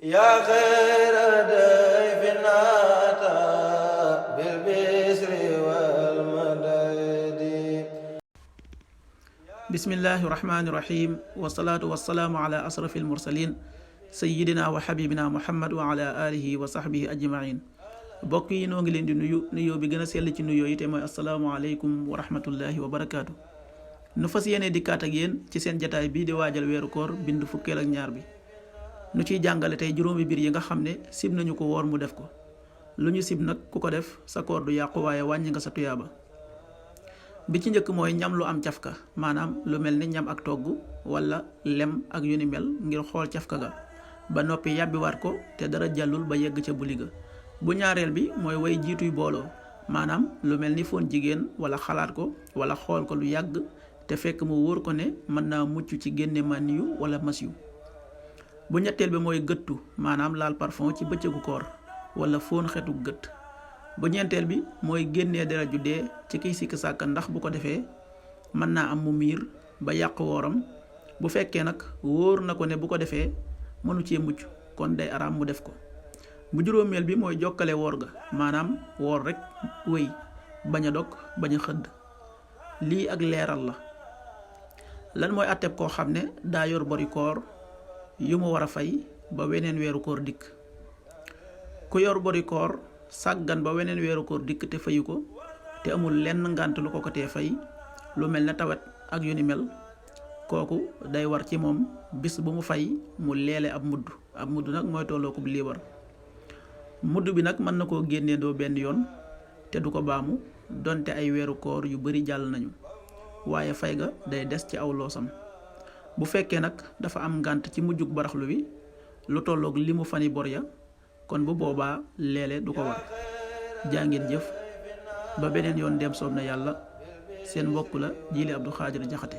yaa xayra dayfin ataa bil bisri wal madadi. bismillahi rahmaani rahim wasalaatu wasalaamu ala asrafil mursalin sayyidina wa xabibina muhammad wa ala alihi wa sahbihi ajmain. bokk yi noo ngi leen di nuyu nuyoo bi gën a sell ci nuyoo yi te mooy asalaamualeykum wa rahmatullahi wa barakaatu. nu fas yéene dikkaat ak yéen ci seen jataay bii di waajal weeru koor bind fukkeel ak ñaar bi. nu ciy jàngale tey juróomi biir yi nga xam ne sib nañu ko woor mu def ko. lu ñu sib nag ku ko def sa koor du yàqu waaye wàññi nga sa tuyaaba. bi ci njëkk mooy ñam lu am cafka, maanaam lu mel ni ñam ak togg wala lem ak yu ni mel ngir xool cafka ga ba noppi yàbbiwaat ko te dara jàllul ba yegg ca buli ga. bu ñaareel bi mooy way jiituy booloo, maanaam lu mel ni foon jigéen wala xalaat ko wala xool ko lu yàgg te fekk mu wóor ko ne mën naa mucc ci génne mànniyu wala masiyu. bu ñetteel bi mooy gëttu, maanaam laal parfum ci bëccëgu koor wala foon xetu gët. bu ñeenteel bi mooy génnee deret ju dee ci kiy sikk sàkka ndax bu ko defee mën naa am mu miir ba yàq wooram. bu fekkee nag wóor na ko ne bu ko defee mënu cee mucc kon day araam mu def ko. bu juróomeel bi mooy jokkale woor ga, maanaam woor rek wéy bañ a dog bañ a xëdd. lii ak leeral la. lan mooy àtteb koo xam ne daa yor bori koor yu mu war a fay ba weneen weeru koor dikk. ku yor bori koor sàggan ba weneen weeru koor dikk te fayu ko te amul lenn ngànt lu ko ko tee fay, lu mel ne tawet ak yu ni mel, kooku day war ci moom bis bu mu fay mu leele ab mudd nag mooy tolloo ko bu liibar. mudd bi nag mën na koo génneendoo benn yoon te du ko baamu donte ay weeru koor yu bari jàll nañu, waaye fay ga day des ci aw loosam. bu fekkee nag dafa am ngànt ci mujjug baraxlu wi lu tolloog li mu fani bor ya, kon bu boobaa leele du ko war. jaa ngeen jëf ba beneen yoon dem soob na yàlla. seen mbokk la Jili Abdou Khadir Jaxate.